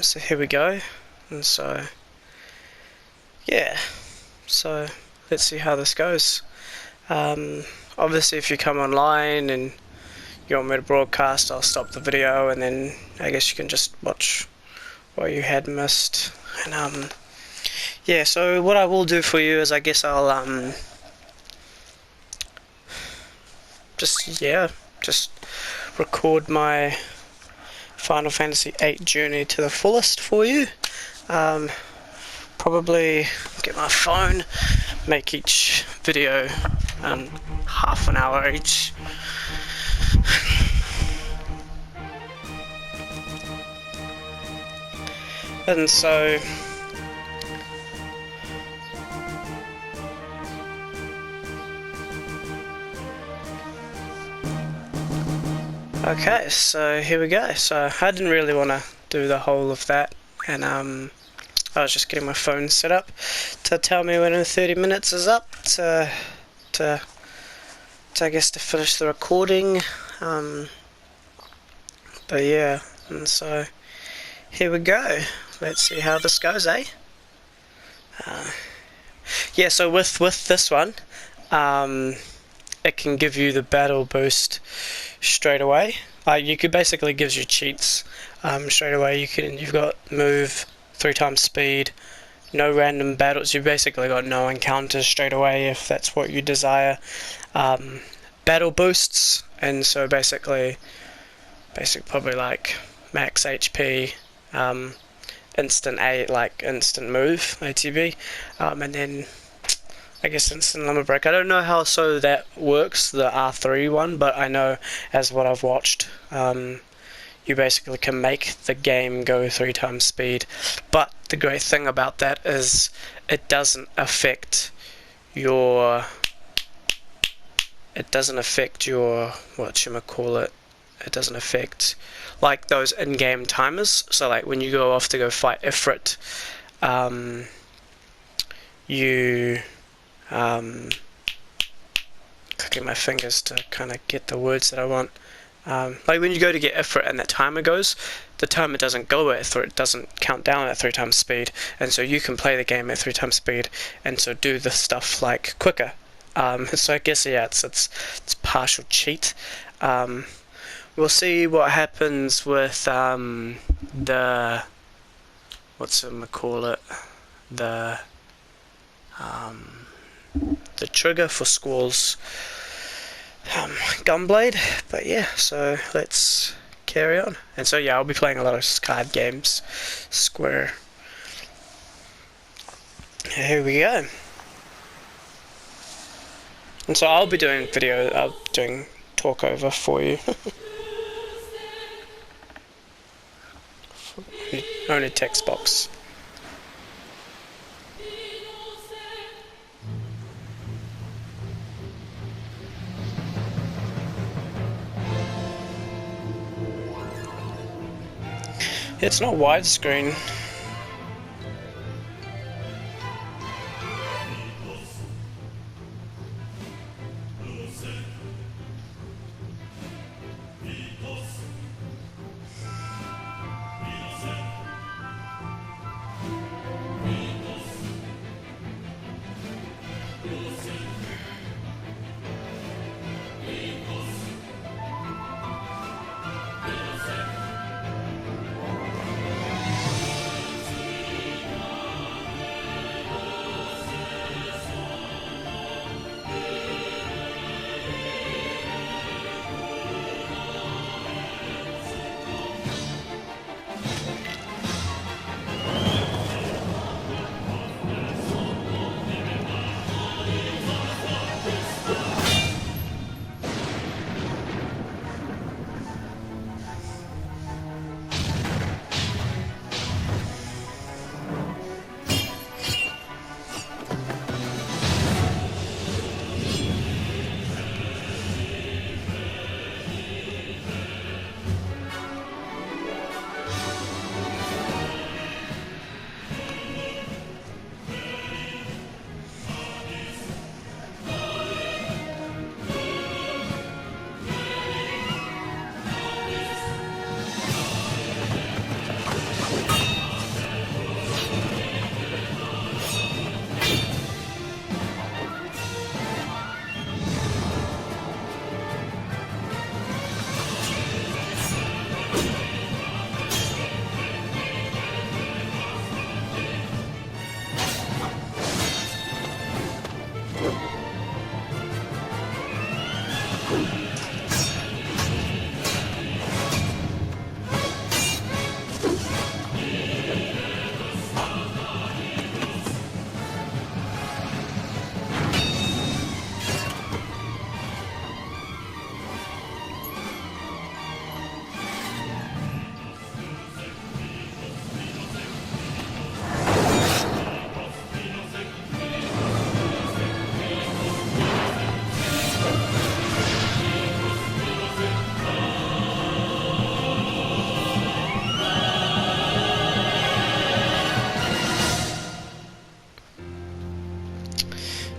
So here we go. And so yeah, so let's see how this goes. Obviously if you come online and you want me to broadcast, I'll stop the video and then I guess you can just watch what you had missed. And yeah, so what I will do for you is I guess I'll just record my Final Fantasy VIII journey to the fullest for you. Probably get my phone, make each video half an hour each. And so okay, so here we go. So I didn't really want to do the whole of that, and I was just getting my phone set up to tell me when 30 minutes is up to I guess to finish the recording. But yeah, and so here we go. Let's see how this goes, eh? Yeah, so with this one, it can give you the battle boost straight away. You could basically gives you cheats straight away. You've got move, 3 times speed, no random battles. You've basically got no encounters straight away if that's what you desire. Battle boosts, and so basically probably like max HP, instant move, ATB, and then I guess instant limit break. I don't know how so that works, the R3 one, but I know as what I've watched, you basically can make the game go 3 times speed. But the great thing about that is it doesn't affect your whatchamacallit. It doesn't affect like those in-game timers. So like when you go off to go fight Ifrit, you clicking my fingers to kind of get the words that I want. Like when you go to get Ifrit and that timer goes, the timer doesn't go it doesn't count down at 3 times speed, and so you can play the game at 3 times speed, and so do the stuff like quicker. So I guess yeah, it's partial cheat. We'll see what happens with the the trigger for Squall's Gunblade. But yeah, so let's carry on. And so yeah, I'll be playing a lot of card games. Square. Here we go. And so I'll be doing talk over for you. Only text box. It's not widescreen.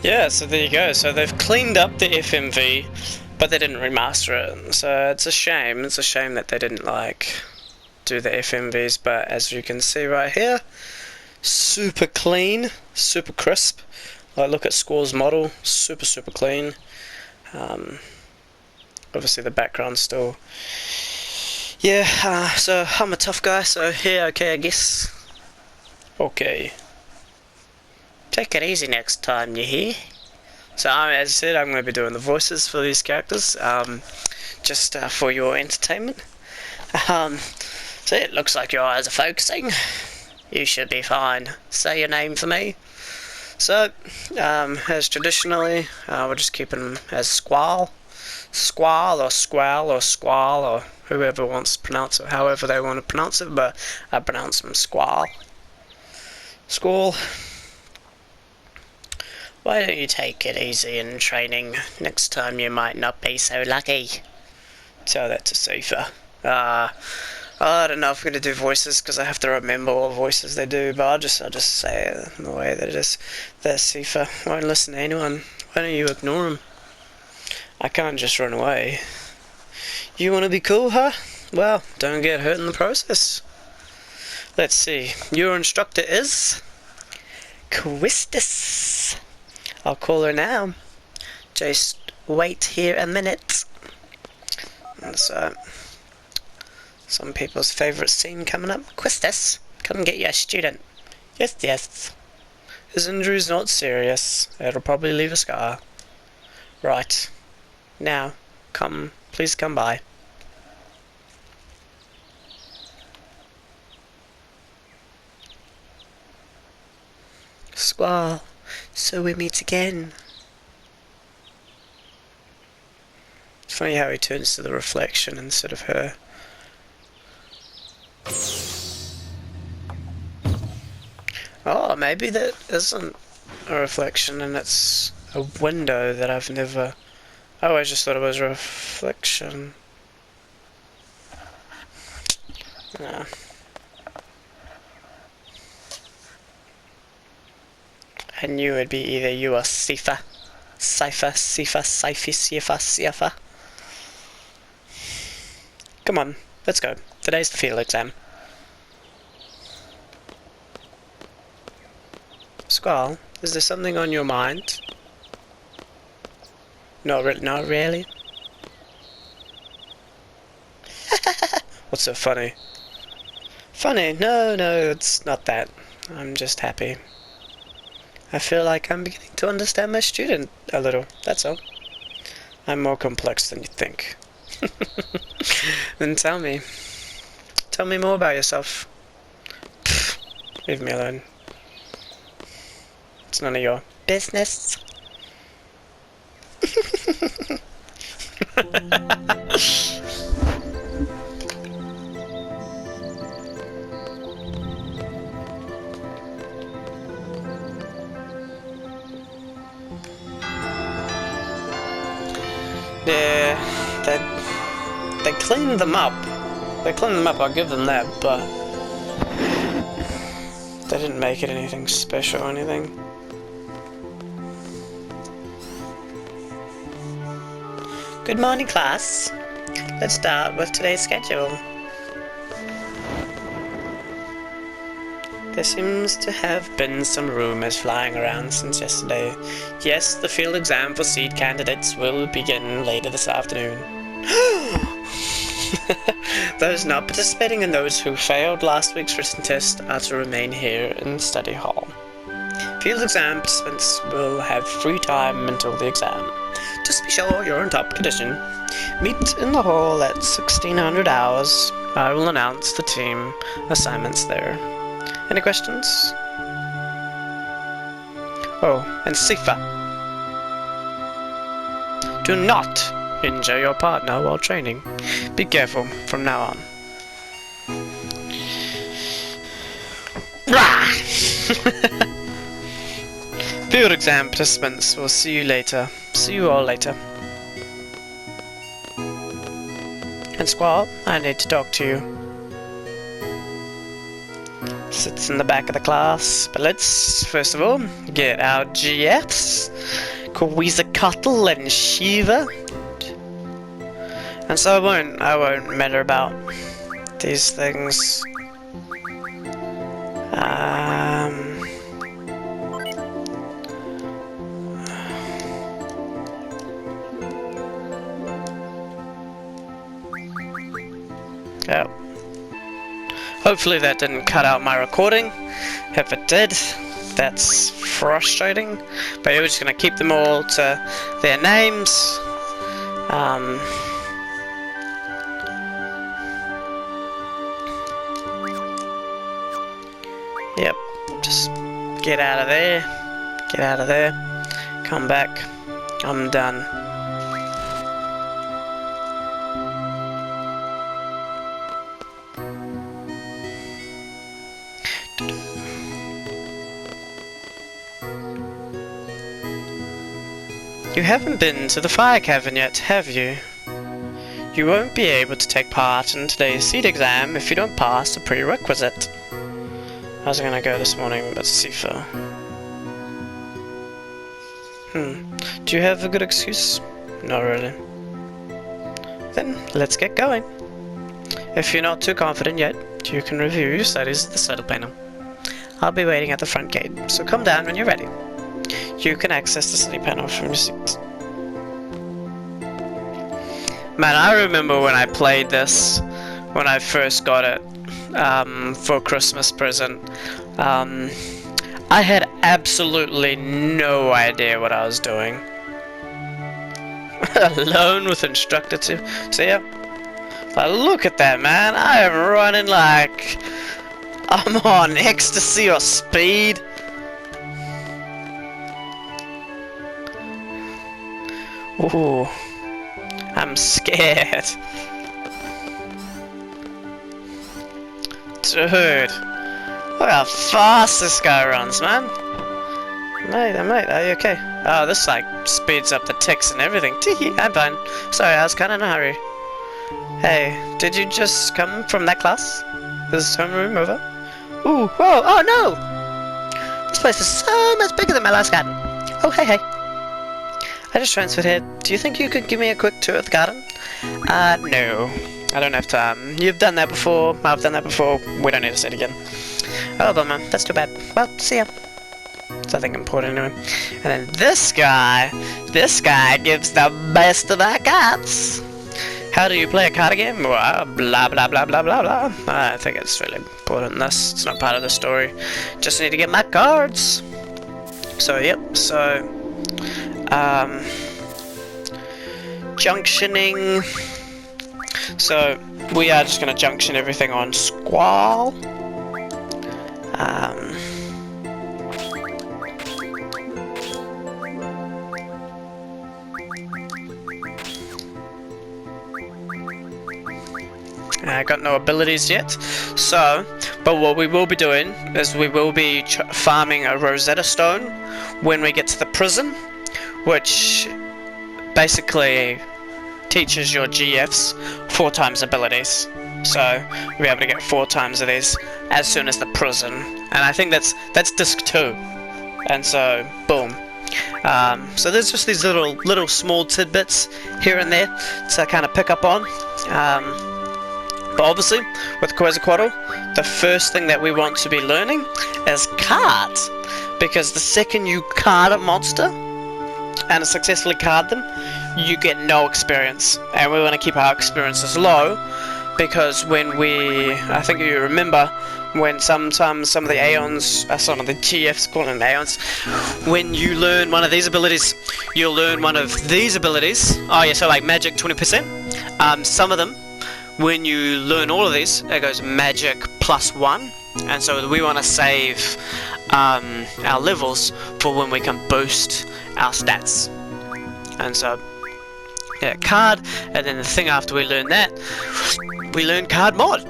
Yeah, so there you go. So they've cleaned up the FMV, but they didn't remaster it. So it's a shame. It's a shame that they didn't like do the FMVs. But as you can see right here, super clean, super crisp. Like look at Score's model, super clean. Obviously the background's still. Yeah. So I'm a tough guy. So yeah, okay, I guess. Okay. Take it easy next time, you hear? So as I said, I'm going to be doing the voices for these characters, just for your entertainment. So it looks like your eyes are focusing. You should be fine. Say your name for me. So, as traditionally, we're just keeping them as Squall. Squall or Squall or Squall or whoever wants to pronounce it, however they want to pronounce it, but I pronounce them Squall. Squall. Why don't you take it easy in training? Next time you might not be so lucky. Tell that to Sifa. I don't know if I'm going to do voices because I have to remember what voices they do, but I'll just say it in the way that it is. That Sifa won't listen to anyone. Why don't you ignore him? I can't just run away. You want to be cool, huh? Well, don't get hurt in the process. Let's see. Your instructor is Quistis. I'll call her now. Just wait here a minute. And so, some people's favourite scene coming up. Quistis, come get your student. Yes. His injury's not serious. It'll probably leave a scar. Right. Now, please come by. Squall, so we meet again. It's funny how he turns to the reflection instead of her. Oh, maybe that isn't a reflection and it's a window that I've never... I always just thought it was a reflection. No. I knew it'd be either you or Sifa. Sifa. Come on, let's go. Today's the field exam. Squall, is there something on your mind? Not really. What's so funny? Funny? No, it's not that. I'm just happy. I feel like I'm beginning to understand my student a little, that's all. I'm more complex than you think. Then tell me more about yourself. Pfft, leave me alone. It's none of your business. Yeah, they cleaned them up. I'll give them that, but they didn't make it anything special or anything. Good morning, class. Let's start with today's schedule. There seems to have been some rumours flying around since yesterday. Yes, the field exam for seed candidates will begin later this afternoon. Those not participating and those who failed last week's written test are to remain here in study hall. Field exam participants will have free time until the exam. Just be sure you're in top condition. Meet in the hall at 1600 hours. I will announce the team assignments there. Any questions? Oh, and Sifa. Do not injure your partner while training. Be careful from now on. Field exam participants, we'll see you later. See you all later. And Squall, I need to talk to you. Sits in the back of the class. But let's, first of all, get our GFs. Quetzalcoatl and Shiva. And so I won't matter about these things. Yeah. Hopefully that didn't cut out my recording. If it did, that's frustrating. But we're just gonna keep them all to their names. Yep, just get out of there, get out of there, come back, I'm done. You haven't been to the fire cavern yet, have you? You won't be able to take part in today's seat exam if you don't pass the prerequisite. I was gonna go this morning, but Sifa. Do you have a good excuse? Not really. Then, let's get going. If you're not too confident yet, you can review your studies at the study panel. I'll be waiting at the front gate, so come down when you're ready. You can access the study panel from your seat. Man, I remember when I played this, when I first got it. For a Christmas present. I had absolutely no idea what I was doing. Alone with instructor too. So yeah. But look at that, man. I am running like I'm on ecstasy or speed. Ooh. I'm scared. Dude, look how fast this guy runs, man. Mate, are you okay? Oh, this like speeds up the ticks and everything. Tee, I'm fine. Sorry, I was kind of in a hurry. Hey, did you just come from that class? Is homeroom over? Ooh, whoa, oh no! This place is so much bigger than my last garden. Oh, hey. I just transferred here. Do you think you could give me a quick tour of the garden? No. I don't have time. You've done that before, I've done that before, we don't need to see it again. Oh, bummer, that's too bad. Well, see ya. It's nothing important anyway. And then this guy gives the best of our cards. How do you play a card game? Well, blah blah blah blah blah blah. I think it's really important in this. It's not part of the story. Just need to get my cards. So, yep, so... junctioning... So, we are just going to junction everything on Squall. I got no abilities yet, so, but what we will be doing is we will be farming a Rosetta Stone when we get to the prison, which basically teaches your GFs 4 times abilities. So we'll be able to get 4 times of these as soon as the prison. And I think that's disc 2. And so boom. So there's just these little small tidbits here and there to kind of pick up on. But obviously with Quetzalcoatl, the first thing that we want to be learning is cards. Because the second you card a monster and successfully card them, you get no experience, and we want to keep our experiences low, because when I think you remember when sometimes some of the Aeons, some of the GFs call them Aeons, when you learn one of these abilities, you'll learn one of these abilities. Oh yeah, so like magic 20%. Some of them, when you learn all of these, it goes magic +1, and so we want to save our levels for when we can boost our stats. And so yeah, card, and then the thing after we learn that, we learn card mod.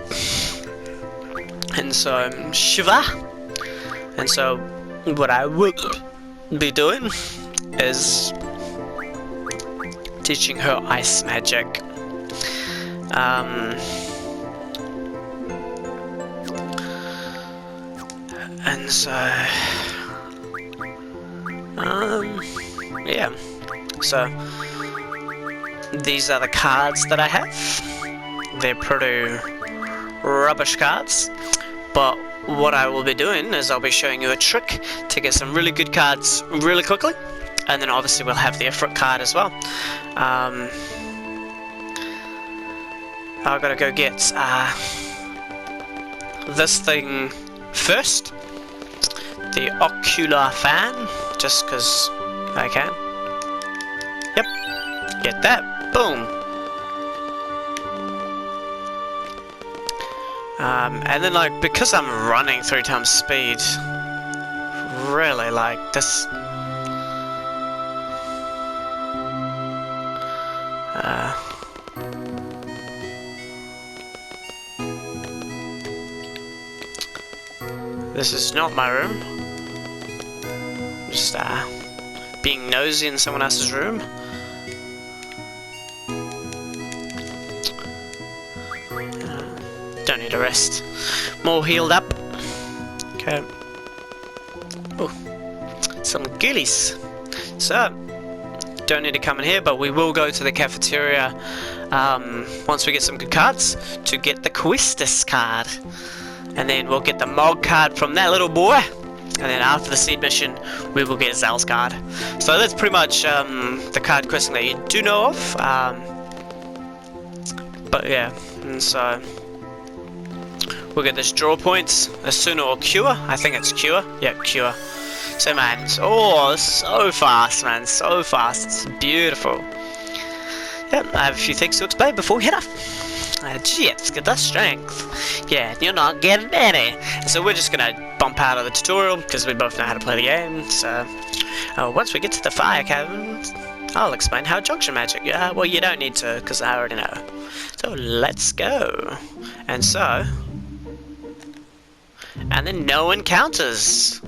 And so Shiva. And so what I will be doing is teaching her ice magic. And so, yeah. So these are the cards that I have. They're pretty rubbish cards, but what I will be doing is I'll be showing you a trick to get some really good cards really quickly, and then obviously we'll have the Ifrit card as well. I've got to go get this thing first, the ocular fan, just because I can. Yep, get that, boom. And then, like, because I'm running 3 times speed, really, like, this... this is not my room. Just, being nosy in someone else's room. Don't need a rest. More healed up. Okay. Oh, some ghoulies. So, don't need to come in here, but we will go to the cafeteria once we get some good cards to get the Questus card. And then we'll get the Mog card from that little boy. And then after the seed mission, we will get Zal's card. So that's pretty much the card questing that you do know of. But yeah, and so we'll get this draw points, Asuna or Cure. I think it's Cure. Yeah, Cure. So man, oh, so fast, man, so fast. It's beautiful. Yep, I have a few things to explain before we head off. Gee, let's get the strength. Yeah, you're not getting any. So we're just gonna bump out of the tutorial because we both know how to play the game. So once we get to the fire cabin, I'll explain how junction magic. Yeah, well, you don't need to because I already know. So let's go. And so, and then no encounters.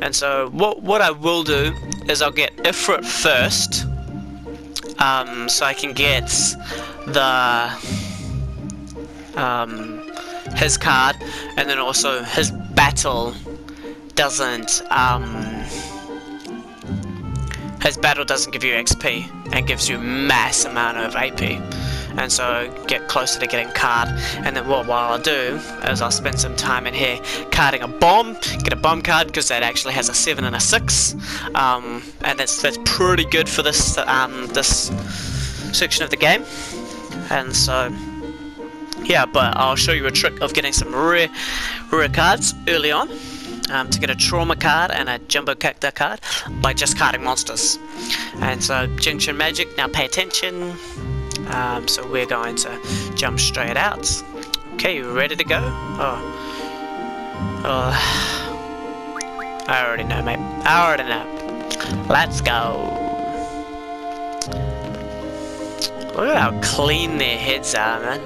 And so what I will do is I'll get Ifrit first, so I can get the his card, and then also his battle doesn't give you XP and gives you mass amount of AP. And so get closer to getting card, and then what I'll do is I'll spend some time in here carding a bomb, get a bomb card because that actually has a 7 and a 6, and that's pretty good for this this section of the game. And so yeah, but I'll show you a trick of getting some rare cards early on, to get a trauma card and a jumbo cactus card by just carding monsters. And so junction magic, now pay attention. So we're going to jump straight out. Okay, you ready to go? Oh, I already know, mate. I already know. Let's go. Look at how clean their heads are, man.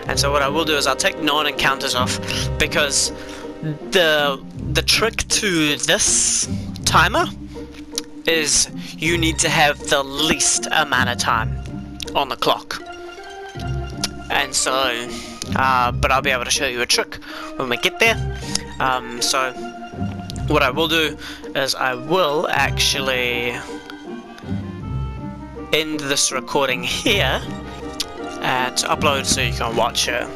And so what I will do is I'll take non-encounters off, because the trick to this timer is you need to have the least amount of time on the clock. And so but I'll be able to show you a trick when we get there. So what I will do is I will actually end this recording here and upload so you can watch it.